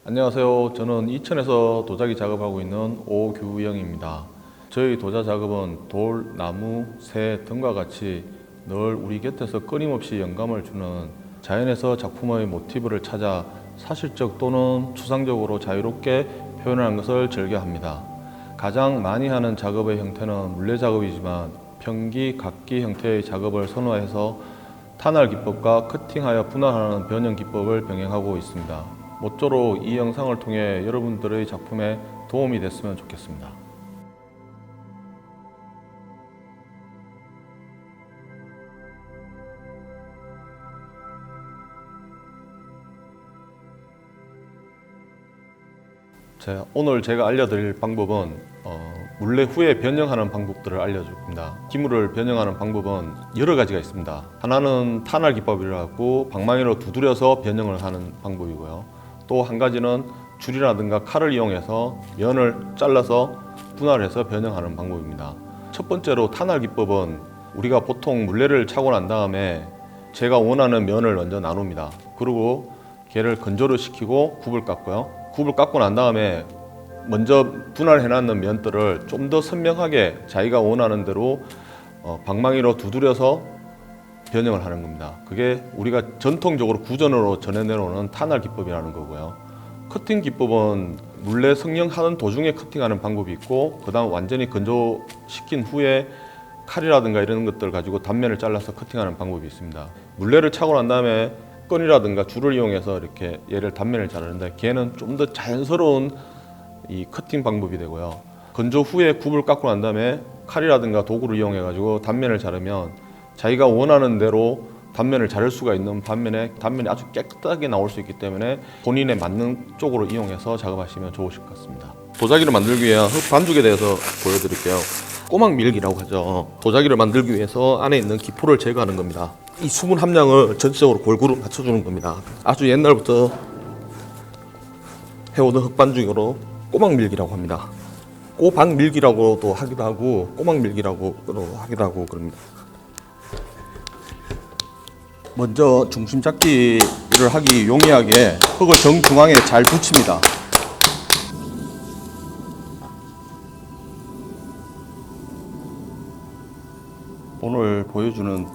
안녕하세요. 저는 이천에서 도자기 작업하고 있는 오규영입니다. 저희 도자 작업은 돌, 나무, 새 등과 같이 늘 우리 곁에서 끊임없이 영감을 주는 자연에서 작품의 모티브를 찾아 사실적 또는 추상적으로 자유롭게 표현하는 것을 즐겨합니다. 가장 많이 하는 작업의 형태는 물레 작업이지만 평기, 각기 형태의 작업을 선호해서 탄할 기법과 커팅하여 분할하는 변형 기법을 병행하고 있습니다. 모쪼록 이 영상을 통해 여러분들의 작품에 도움이 됐으면 좋겠습니다. 오늘 제가 알려드릴 방법은 물레 후에 변형하는 방법들을 알려줄 겁니다. 기물을 변형하는 방법은 여러 가지가 있습니다. 하나는 탄할 기법이라고 방망이로 두드려서 변형을 하는 방법이고요. 또 한 가지는 줄이라든가 칼을 이용해서 면을 잘라서 분할해서 변형하는 방법입니다. 첫 번째로 탄할 기법은 우리가 보통 물레를 차고 난 다음에 제가 원하는 면을 먼저 나눕니다. 그리고 걔를 건조를 시키고 굽을 깎고요. 굽을 깎고 난 다음에 먼저 분할해 놨는 면들을 좀 더 선명하게 자기가 원하는 대로 방망이로 두드려서 변형을 하는 겁니다. 그게 우리가 전통적으로 구전으로 전해 내려오는 탄할 기법이라는 거고요. 커팅 기법은 물레 성형하는 도중에 커팅하는 방법이 있고, 그 다음 완전히 건조시킨 후에 칼이라든가 이런 것들 가지고 단면을 잘라서 커팅하는 방법이 있습니다. 물레를 차고 난 다음에 끈이라든가 줄을 이용해서 이렇게 얘를 단면을 자르는데, 걔는 좀 더 자연스러운 이 커팅 방법이 되고요. 건조 후에 굽을 깎고 난 다음에 칼이라든가 도구를 이용해 가지고 단면을 자르면 자기가 원하는 대로 단면을 자를 수가 있는 반면에 단면이 아주 깨끗하게 나올 수 있기 때문에 본인에 맞는 쪽으로 이용해서 작업하시면 좋으실 것 같습니다. 도자기를 만들기 위한 흙반죽에 대해서 보여드릴게요. 꼬막 밀기라고 하죠. 도자기를 만들기 위해서 안에 있는 기포를 제거하는 겁니다. 이 수분 함량을 전체적으로 골고루 맞춰주는 겁니다. 아주 옛날부터 해오던 흙반죽으로 꼬막 밀기라고 합니다. 꼬박 밀기라고도 하기도 하고 꼬막 밀기라고 하기도 하고 그럽니다. 먼저 중심 잡기를 하기 용이하게 흙을 정중앙에 잘 붙입니다. 오늘 보여주는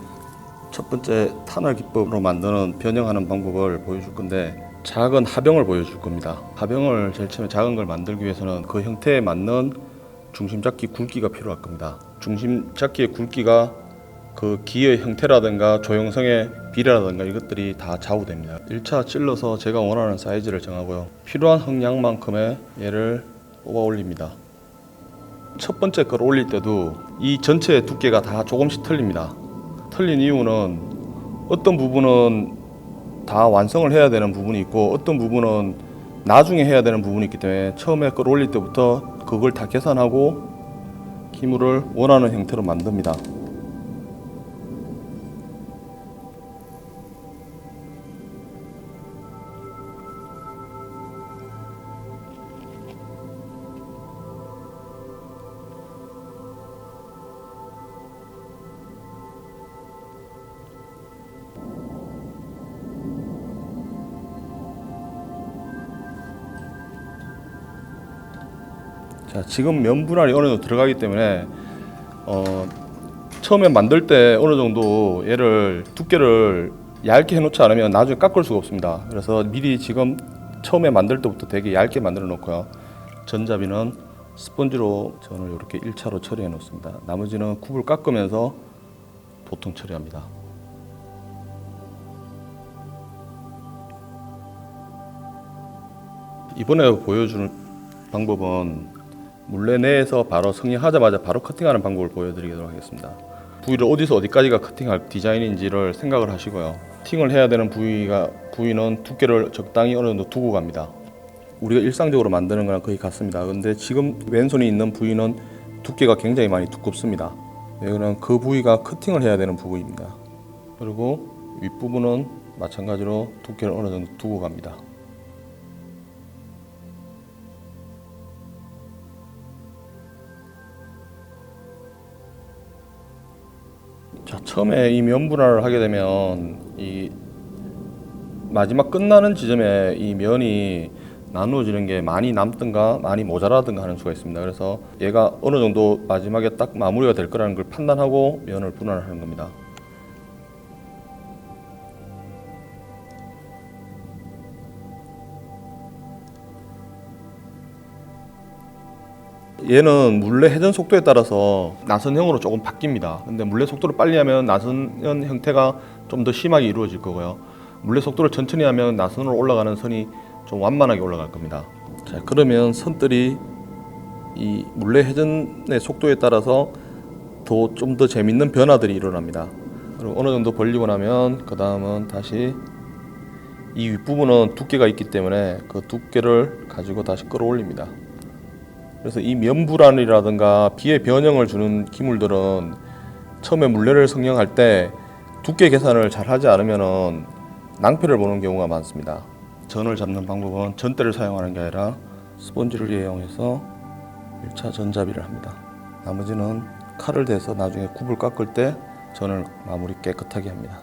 첫 번째 탄할 기법으로 만드는 변형하는 방법을 보여줄 건데, 작은 하병을 보여줄 겁니다. 하병을 제일 처음에 작은 걸 만들기 위해서는 그 형태에 맞는 중심 잡기 굵기가 필요할 겁니다. 중심 잡기의 굵기가 그 기의 형태라든가 조형성의 비례라든가 이것들이 다 좌우됩니다. 1차 찔러서 제가 원하는 사이즈를 정하고요. 필요한 흙량만큼의 얘를 뽑아 올립니다. 첫 번째 걸 올릴 때도 이 전체의 두께가 다 조금씩 틀립니다. 틀린 이유는 어떤 부분은 다 완성을 해야 되는 부분이 있고 어떤 부분은 나중에 해야 되는 부분이 있기 때문에 처음에 걸 올릴 때부터 그걸 다 계산하고 기물을 원하는 형태로 만듭니다. 자, 지금 면 분할이 어느 정도 들어가기 때문에 처음에 만들 때 어느 정도 얘를 두께를 얇게 해놓지 않으면 나중에 깎을 수가 없습니다. 그래서 미리 지금 처음에 만들 때부터 되게 얇게 만들어 놓고요. 전자비는 스펀지로 저는 이렇게 1차로 처리해 놓습니다. 나머지는 굽을 깎으면서 보통 처리합니다. 이번에 보여주는 방법은 물레 내에서 바로 성형하자마자 바로 커팅하는 방법을 보여드리도록 하겠습니다. 부위를 어디서 어디까지가 커팅할 디자인인지를 생각을 하시고요. 커팅을 해야 되는 부위는 두께를 적당히 어느 정도 두고 갑니다. 우리가 일상적으로 만드는 거랑 거의 같습니다. 근데 지금 왼손이 있는 부위는 두께가 굉장히 많이 두껍습니다. 이거는 그 부위가 커팅을 해야 되는 부위입니다. 그리고 윗부분은 마찬가지로 두께를 어느 정도 두고 갑니다. 자, 처음에 이 면 분할을 하게 되면 이 마지막 끝나는 지점에 이 면이 나누어지는 게 많이 남든가 많이 모자라든가 하는 수가 있습니다. 그래서 얘가 어느 정도 마지막에 딱 마무리가 될 거라는 걸 판단하고 면을 분할하는 겁니다. 얘는 물레 회전 속도에 따라서 나선형으로 조금 바뀝니다. 근데 물레 속도를 빨리 하면 나선형 형태가 좀 더 심하게 이루어질 거고요. 물레 속도를 천천히 하면 나선으로 올라가는 선이 좀 완만하게 올라갈 겁니다. 자, 그러면 선들이 이 물레 회전의 속도에 따라서 좀 더 재밌는 변화들이 일어납니다. 그리고 어느 정도 벌리고 나면 그 다음은 다시 이 윗부분은 두께가 있기 때문에 그 두께를 가지고 다시 끌어올립니다. 그래서 이 면불안이라든가 비의 변형을 주는 기물들은 처음에 물레를 성형할 때 두께 계산을 잘 하지 않으면 낭패를 보는 경우가 많습니다. 전을 잡는 방법은 전대를 사용하는 게 아니라 스펀지를 이용해서 1차 전잡이를 합니다. 나머지는 칼을 대서 나중에 굽을 깎을 때 전을 마무리 깨끗하게 합니다.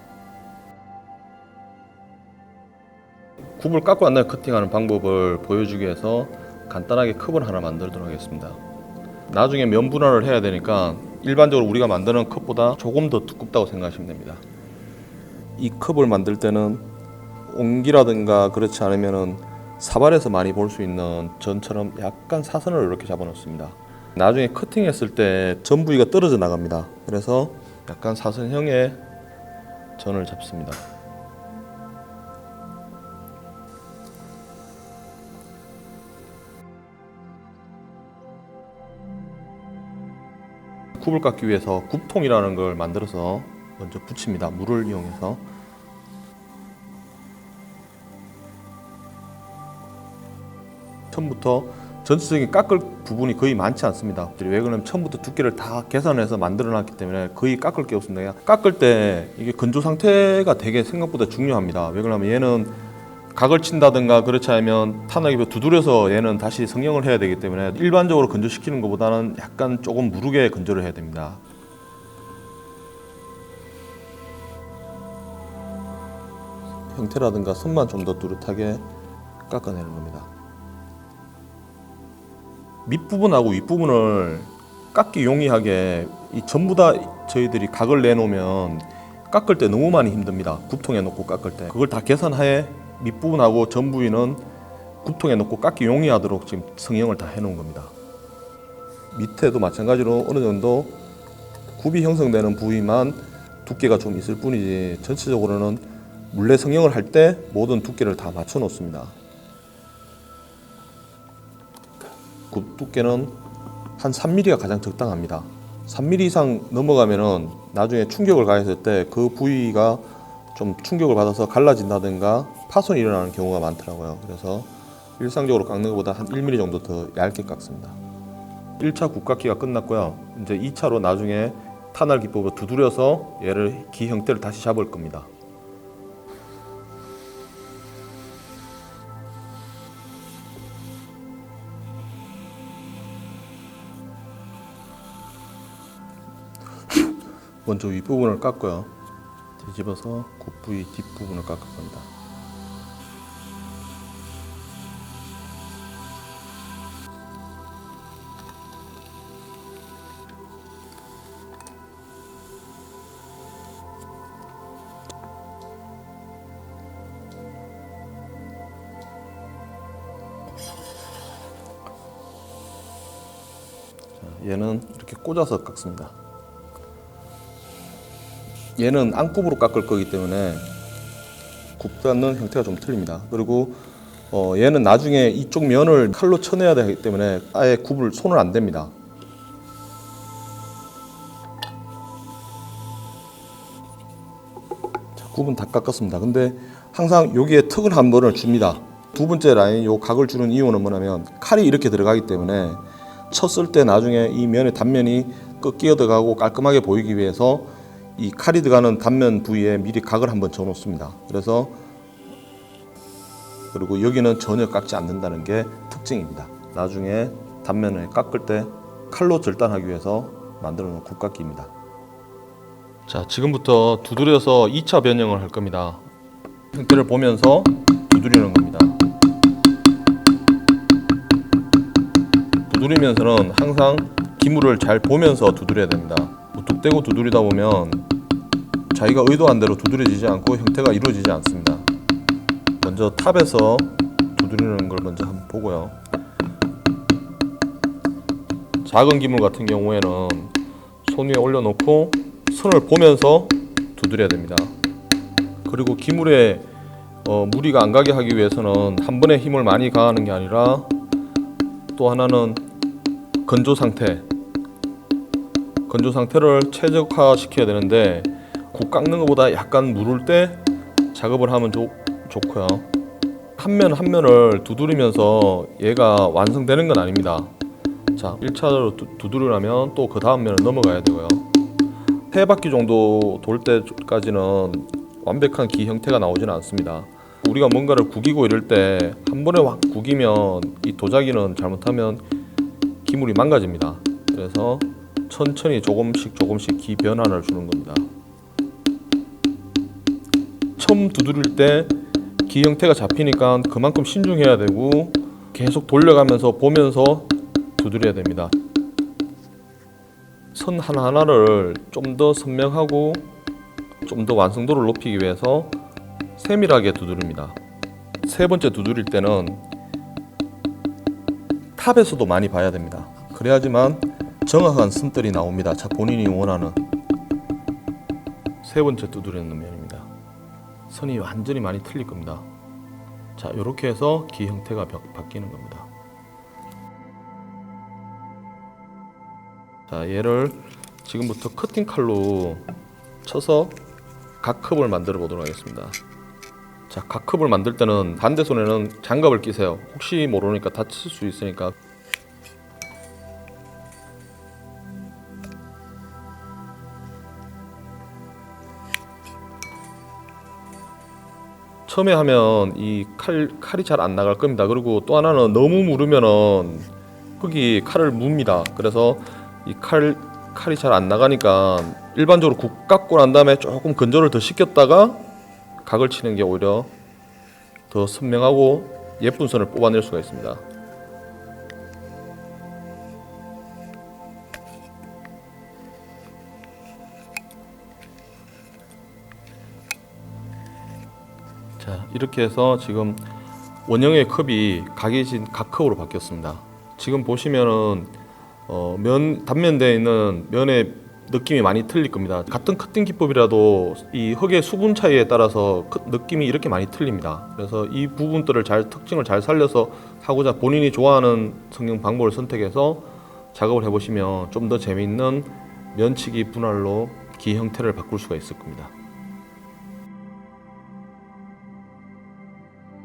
굽을 깎고 난 다음에 커팅하는 방법을 보여주기 위해서 간단하게 컵을 하나 만들도록 하겠습니다. 나중에 면 분할을 해야 되니까 일반적으로 우리가 만드는 컵보다 조금 더 두껍다고 생각하시면 됩니다. 이 컵을 만들 때는 옹기라든가 그렇지 않으면은 사발에서 많이 볼 수 있는 전처럼 약간 사선을 이렇게 잡아 놓습니다. 나중에 커팅했을 때 전 부위가 떨어져 나갑니다. 그래서 약간 사선형의 전을 잡습니다. 굽을 깎기 위해서 굽통이라는 걸 만들어서 먼저 붙입니다. 물을 이용해서. 처음부터 전체적인 깎을 부분이 거의 많지 않습니다. 왜 그러냐면 처음부터 두께를 다 계산해서 만들어 놨기 때문에 거의 깎을 게 없습니다. 깎을 때 이게 건조 상태가 되게 생각보다 중요합니다. 왜 그러냐면 얘는 각을 친다든가 그렇지 않으면 탄화기로 두드려서 얘는 다시 성형을 해야 되기 때문에 일반적으로 건조시키는 것보다는 약간 조금 무르게 건조를 해야 됩니다. 형태라든가 선만 좀 더 뚜렷하게 깎아내는 겁니다. 밑부분하고 윗부분을 깎기 용이하게 전부 다 저희들이 각을 내놓으면 깎을 때 너무 많이 힘듭니다. 굽통에 놓고 깎을 때 그걸 다 계산하에 밑부분하고 전 부위는 굽통에 넣고 깎기 용이하도록 지금 성형을 다 해놓은 겁니다. 밑에도 마찬가지로 어느 정도 굽이 형성되는 부위만 두께가 좀 있을 뿐이지 전체적으로는 물레 성형을 할 때 모든 두께를 다 맞춰 놓습니다. 굽 두께는 한 3mm가 가장 적당합니다. 3mm 이상 넘어가면은 나중에 충격을 가했을 때 그 부위가 좀 충격을 받아서 갈라진다든가 파손이 일어나는 경우가 많더라고요. 그래서 일상적으로 깎는 것보다 한 1mm 정도 더 얇게 깎습니다. 1차 굽깎기가 끝났고요. 이제 2차로 나중에 탄할 기법으로 두드려서 얘를 기 형태를 다시 잡을 겁니다. 먼저 윗부분을 깎고요. 뒤집어서 굽부위 뒷부분을 깎을 겁니다. 얘는 이렇게 꽂아서 깎습니다. 얘는 안굽으로 깎을 거기 때문에 굽닫는 형태가 좀 틀립니다. 그리고 얘는 나중에 이쪽 면을 칼로 쳐내야 되기 때문에 아예 손을 안 댑니다. 자, 굽은 다 깎았습니다. 근데 항상 여기에 턱을 한 번을 줍니다. 두 번째 라인 요 각을 주는 이유는 뭐냐면 칼이 이렇게 들어가기 때문에 쳤을 때 나중에 이 면의 단면이 끼어 들어가고 깔끔하게 보이기 위해서 이 칼이 들어가는 단면 부위에 미리 각을 한번 져 놓습니다. 그리고 여기는 전혀 깎지 않는다는 게 특징입니다. 나중에 단면을 깎을 때 칼로 절단하기 위해서 만들어 놓은 굽깎이입니다. 자, 지금부터 두드려서 2차 변형을 할 겁니다. 형태를 보면서 두드리는 겁니다. 두드리면서는 항상 기물을 잘 보면서 두드려야 됩니다. 무턱대고 두드리다 보면 자기가 의도한 대로 두드려지지 않고 형태가 이루어지지 않습니다. 먼저 탑에서 두드리는 걸 먼저 한번 보고요. 작은 기물 같은 경우에는 손 위에 올려놓고 선을 보면서 두드려야 됩니다. 그리고 기물에 무리가 안 가게 하기 위해서는 한 번에 힘을 많이 가하는 게 아니라 또 하나는 건조 상태를 최적화 시켜야 되는데 굽 깎는 것보다 약간 무를 때 작업을 하면 좋고요. 한 면 한 면을 두드리면서 얘가 완성되는 건 아닙니다. 자, 1차로 두드리려면 또 그 다음 면을 넘어가야 되고요. 3바퀴 정도 돌 때까지는 완벽한 기 형태가 나오지는 않습니다. 우리가 뭔가를 구기고 이럴 때 한 번에 확 구기면 이 도자기는 잘못하면 기물이 망가집니다. 그래서 천천히 조금씩 기 변환을 주는 겁니다. 처음 두드릴 때 기 형태가 잡히니까 그만큼 신중해야 되고 계속 돌려가면서 보면서 두드려야 됩니다. 선 하나하나를 좀 더 선명하고 좀 더 완성도를 높이기 위해서 세밀하게 두드립니다. 세 번째 두드릴 때는 탑에서도 많이 봐야 됩니다. 그래야지만 정확한 선들이 나옵니다. 자, 본인이 원하는 세 번째 두드리는 면입니다. 선이 완전히 많이 틀릴 겁니다. 자, 이렇게 해서 기 형태가 바뀌는 겁니다. 자, 얘를 지금부터 커팅 칼로 쳐서 각컵을 만들어 보도록 하겠습니다. 자, 각컵을 만들 때는 반대 손에는 장갑을 끼세요. 혹시 모르니까 다칠 수 있으니까. 처음에 하면 이 칼이 잘 안 나갈 겁니다. 그리고 또 하나는 너무 무르면은 거기 칼을 뭅니다. 그래서 이 칼이 잘 안 나가니까 일반적으로 굽 깎고 난 다음에 조금 건조를 더 시켰다가 각을 치는 게 오히려 더 선명하고 예쁜 선을 뽑아낼 수가 있습니다. 자, 이렇게 해서 지금 원형의 컵이 각이진 각컵으로 바뀌었습니다. 지금 보시면은 단면대에 있는 면의 느낌이 많이 틀릴 겁니다. 같은 커팅 기법이라도 이 흙의 수분 차이에 따라서 느낌이 이렇게 많이 틀립니다. 그래서 이 부분들을 특징을 잘 살려서 하고자 본인이 좋아하는 성형 방법을 선택해서 작업을 해보시면 좀 더 재미있는 면치기 분할로 기 형태를 바꿀 수가 있을 겁니다.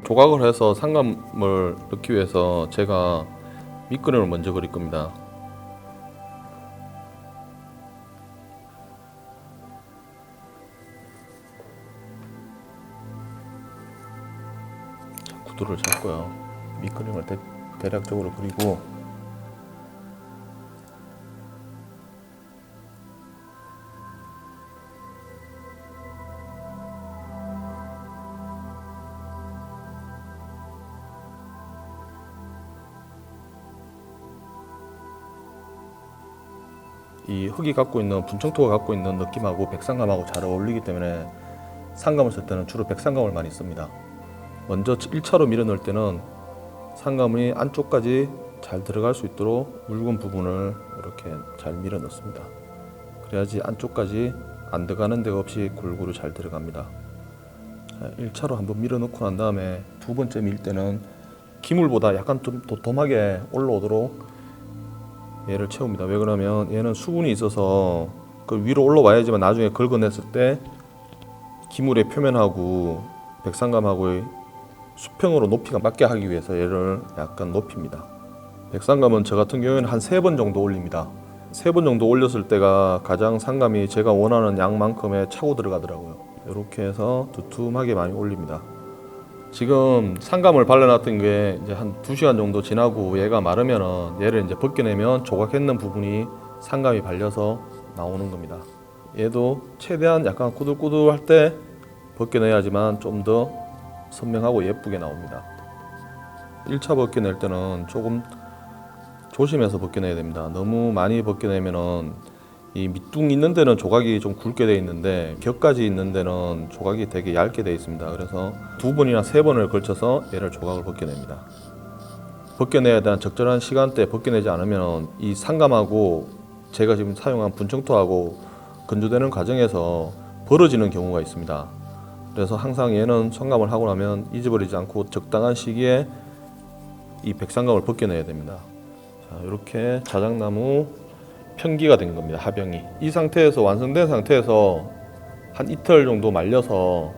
조각을 해서 상감을 넣기 위해서 제가 밑그림을 먼저 그릴 겁니다. 자, 구도를 잡고요. 밑그림을 대략적으로 그리고 이 흙이 갖고 있는 분청토가 갖고 있는 느낌하고 백상감하고 잘 어울리기 때문에 상감을 쓸 때는 주로 백상감을 많이 씁니다. 먼저 1차로 밀어 넣을 때는 상감이 안쪽까지 잘 들어갈 수 있도록 묽은 부분을 이렇게 잘 밀어 넣습니다. 그래야지 안쪽까지 안 들어가는 데가 없이 골고루 잘 들어갑니다. 1차로 한번 밀어 넣고 난 다음에 두 번째 밀 때는 기물보다 약간 좀 도톰하게 올라오도록 얘를 채웁니다. 왜 그러면 얘는 수분이 있어서 그 위로 올라와야지만 나중에 긁어냈을 때 기물의 표면하고 백상감하고의 수평으로 높이가 맞게 하기 위해서 얘를 약간 높입니다. 백상감은 저 같은 경우에는 한 3번 정도 올립니다. 세 번 정도 올렸을 때가 가장 상감이 제가 원하는 양만큼의 차고 들어가더라고요. 이렇게 해서 두툼하게 많이 올립니다. 지금 상감을 발라놨던 게 이제 한 2시간 정도 지나고 얘가 마르면은 얘를 이제 벗겨내면 조각했는 부분이 상감이 발려서 나오는 겁니다. 얘도 최대한 약간 꾸들꾸들할 때 벗겨내야지만 좀 더 선명하고 예쁘게 나옵니다. 1차 벗겨낼 때는 조금 조심해서 벗겨내야 됩니다. 너무 많이 벗겨내면은 이 밑둥 있는 데는 조각이 좀 굵게 돼 있는데 격까지 있는 데는 조각이 되게 얇게 돼 있습니다. 그래서 2번이나 3번을 걸쳐서 얘를 조각을 벗겨냅니다. 벗겨내야 되는 적절한 시간대에 벗겨내지 않으면 이 상감하고 제가 지금 사용한 분청토하고 건조되는 과정에서 벌어지는 경우가 있습니다. 그래서 항상 얘는 성감을 하고 나면 잊어버리지 않고 적당한 시기에 이 백상감을 벗겨내야 됩니다. 자, 이렇게 자작나무 편기가 된 겁니다. 하병이. 이 상태에서 완성된 상태에서 한 이틀 정도 말려서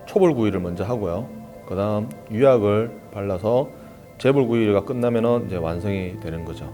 초벌구이를 먼저 하고요. 그 다음 유약을 발라서 재벌구이가 끝나면은 이제 완성이 되는 거죠.